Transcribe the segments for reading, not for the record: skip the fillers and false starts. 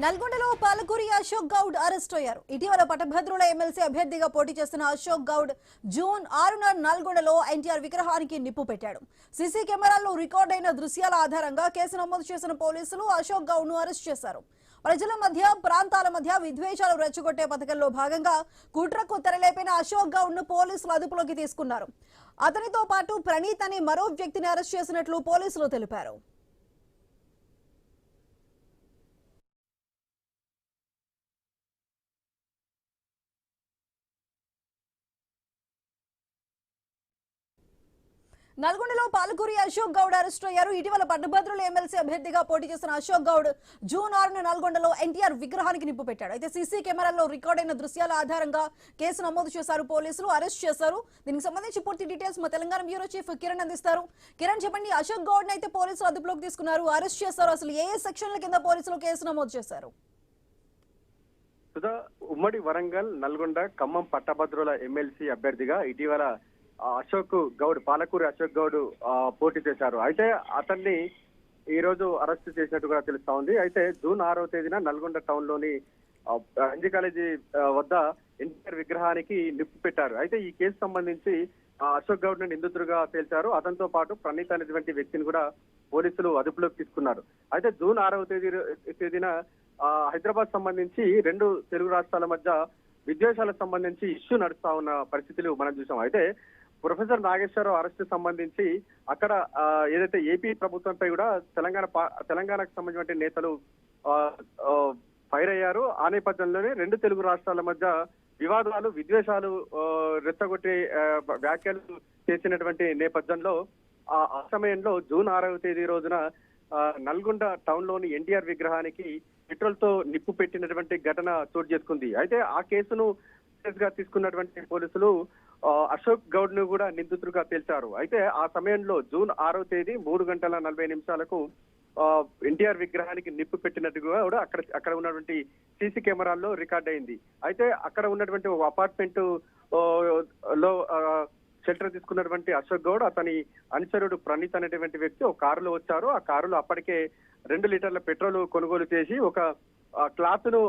నల్గొండలో పాలకూరి అశోక్ గౌడ్ అరెస్ట్ అయ్యారు. ఇటీవల పట్టభద్రుల ఎమ్మెల్సీ అభ్యర్థిగా పోటీ చేస్తున్న అశోక్ గౌడ్ జూన్ 6న నల్గొండలో ఎన్టీఆర్ విగ్రహానికి నిప్పు పెట్టాడు. సీసీ కెమెరాల్లో రికార్డ్ అయిన దృశ్యాల ఆధారంగా కేసు నమోదు చేసిన పోలీసులు అశోక్ గౌడ్ ను అరెస్ట్ చేశారు. ప్రజల మధ్య ప్రాంతాల మధ్య విద్వేషాలు రెచ్చగొట్టే పథకంలో భాగంగా కుట్రకు తెరలేపిన అశోక్ గౌడ్ ను పోలీసులు అదుపులోకి తీసుకున్నారు. అతనితో పాటు ప్రణీత్ అనే మరో వ్యక్తిని అరెస్ట్ చేసినట్లు పోలీసులు తెలిపారు. నల్గొండలో పాలకూరి అశోక్ గౌడ్ అరెస్ట్ అయ్యారు. ఇటీవల పట్టభద్రుల ఎమ్మెల్సీ అభ్యర్థిగా పోటీ చేస్తున్న అశోక్ గౌడ్ జూన్ 6న నల్గొండలో ఎన్టీఆర్ విగ్రహానికి నిప్పు పెట్టాడు. అయితే సీసీ కెమెరాల్లో రికార్డ్ అయిన దృశ్యాల ఆధారంగా కేసు నమోదు చేశారు పోలీసులు, అరెస్ట్ చేశారు. దీనికి సంబంధించి పూర్తి డీటెయిల్స్ మా తెలంగాణ బ్యూరో చీఫ్ కిరణ్ అందిస్తారు. కిరణ్, చెప్పండి, అశోక్ గౌడ్ అయితే పోలీసులు అదుపులోకి తీసుకున్నారు, అరెస్ట్ చేశారు. అసలు ఏ సెక్షన్ల కింద పోలీసులు కేసు నమోదు చేశారు? ఉమ్మడి వరంగల్, నల్గొండ, ఖమ్మం పట్టభద్రుల ఎమ్మెల్సీ అభ్యర్థిగా ఇటీవల అశోక్ గౌడ్, పాలకూరి అశోక్ గౌడ్ పోటీ చేశారు. అయితే అతన్ని ఈ రోజు అరెస్ట్ చేసినట్టు కూడా తెలుస్తా ఉంది. అయితే జూన్ 6వ తేదీన నల్గొండ టౌన్ లోని ఎన్జీ కాలేజీ వద్ద ఎన్టీఆర్ విగ్రహానికి నిప్పు పెట్టారు. అయితే ఈ కేసు సంబంధించి అశోక్ గౌడ్ ను నిందితుడిగా తేల్చారు. అతనితో పాటు ప్రణీత్ అనేటువంటి వ్యక్తిని కూడా పోలీసులు అదుపులోకి తీసుకున్నారు. అయితే జూన్ 6వ తేదీన హైదరాబాద్ సంబంధించి రెండు తెలుగు రాష్ట్రాల మధ్య విద్వేషాలకు సంబంధించి ఇష్యూ నడుస్తా ఉన్న పరిస్థితులు మనం చూసాం. అయితే ప్రొఫెసర్ నాగేశ్వరరావు అరెస్ట్ సంబంధించి అక్కడ ఏదైతే ఏపీ ప్రభుత్వంపై కూడా తెలంగాణకు సంబంధించిన నేతలు ఫైర్ అయ్యారు. ఆ నేపథ్యంలోనే రెండు తెలుగు రాష్ట్రాల మధ్య వివాదాలు, విద్వేషాలు రెచ్చగొట్టే వ్యాఖ్యలు చేసినటువంటి నేపథ్యంలో ఆ సమయంలో జూన్ 6వ తేదీ రోజున నల్గొండ టౌన్ లోని ఎన్టీఆర్ విగ్రహానికి పెట్రోల్ తో నిప్పు పెట్టినటువంటి ఘటన చోటు చేసుకుంది. అయితే ఆ కేసును గా తీసుకున్నటువంటి పోలీసులు అశోక్ గౌడ్ ను కూడా నిందితుడిగా తేల్చారు. అయితే ఆ సమయంలో జూన్ 6వ తేదీ 3:40 ఎన్టీఆర్ విగ్రహానికి నిప్పు పెట్టినట్టుగా కూడా అక్కడ ఉన్నటువంటి సీసీ కెమెరాల్లో రికార్డ్ అయింది. అయితే అక్కడ ఉన్నటువంటి ఒక అపార్ట్మెంట్ లో షెల్టర్ తీసుకున్నటువంటి అశోక్ గౌడ్, అతని అనుచరుడు ప్రణీత్ అనేటువంటి వ్యక్తి ఒక కారులో వచ్చారు. ఆ కారులో అప్పటికే 2 లీటర్ల పెట్రోల్ కొనుగోలు చేసి ఒక క్లాత్ ను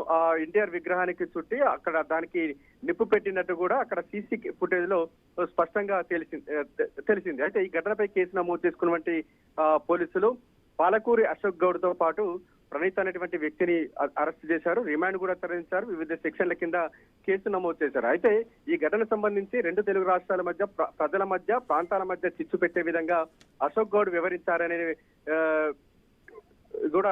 ఎన్టీఆర్ విగ్రహానికి చుట్టి అక్కడ దానికి నిప్పు పెట్టినట్టు కూడా అక్కడ సీసీ ఫుటేజ్ లో స్పష్టంగా తెలిసింది. అయితే ఈ ఘటనపై కేసు నమోదు చేసుకున్నటువంటి పోలీసులు పాలకూరి అశోక్ గౌడ్ తో పాటు ప్రణీత్ అనేటువంటి వ్యక్తిని అరెస్ట్ చేశారు. రిమాండ్ కూడా తరలించారు. వివిధ సెక్షన్ల కింద కేసు నమోదు చేశారు. అయితే ఈ ఘటన సంబంధించి రెండు తెలుగు రాష్ట్రాల మధ్య, ప్రజల మధ్య, ప్రాంతాల మధ్య చిచ్చు పెట్టే విధంగా అశోక్ గౌడ్ వివరించారనే కూడా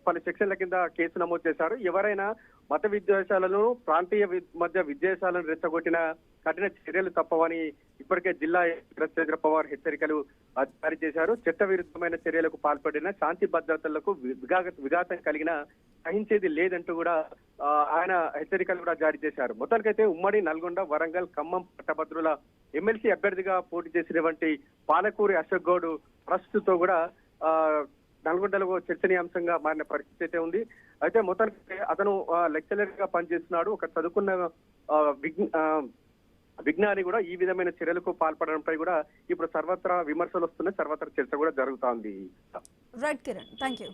పలు సెక్షన్ల కింద కేసు నమోదు చేశారు. ఎవరైనా మత విద్వేషాలను, ప్రాంతీయ మధ్య విద్వేషాలను రెచ్చగొట్టిన కఠిన చర్యలు తప్పవని ఇప్పటికే జిల్లా చంద్ర పవార్ హెచ్చరికలు జారీ చేశారు. చట్ట విరుద్ధమైన చర్యలకు పాల్పడిన, శాంతి భద్రతలకు విఘాతం కలిగిన సహించేది లేదంటూ కూడా ఆయన హెచ్చరికలు కూడా జారీ చేశారు. మొత్తానికైతే ఉమ్మడి నల్గొండ, వరంగల్, ఖమ్మం పట్టభద్రుల ఎమ్మెల్సీ అభ్యర్థిగా పోటీ చేసినటువంటి పాలకూరి అశోక్ గౌడ్ ప్రస్తుతో కూడా నల్గొండలో చర్చనీయాంశంగా మారిన పరిస్థితి అయితే ఉంది. అయితే మొత్తానికి అతను లెక్చరర్ గా పనిచేస్తున్నాడు. ఒక చదువుకున్న విజ్ఞాని కూడా ఈ విధమైన చర్యలకు పాల్పడడంపై కూడా ఇప్పుడు సర్వత్రా విమర్శలు వస్తున్నాయి, సర్వత్రా చర్చ కూడా జరుగుతా ఉంది. Right Kiran, thank you.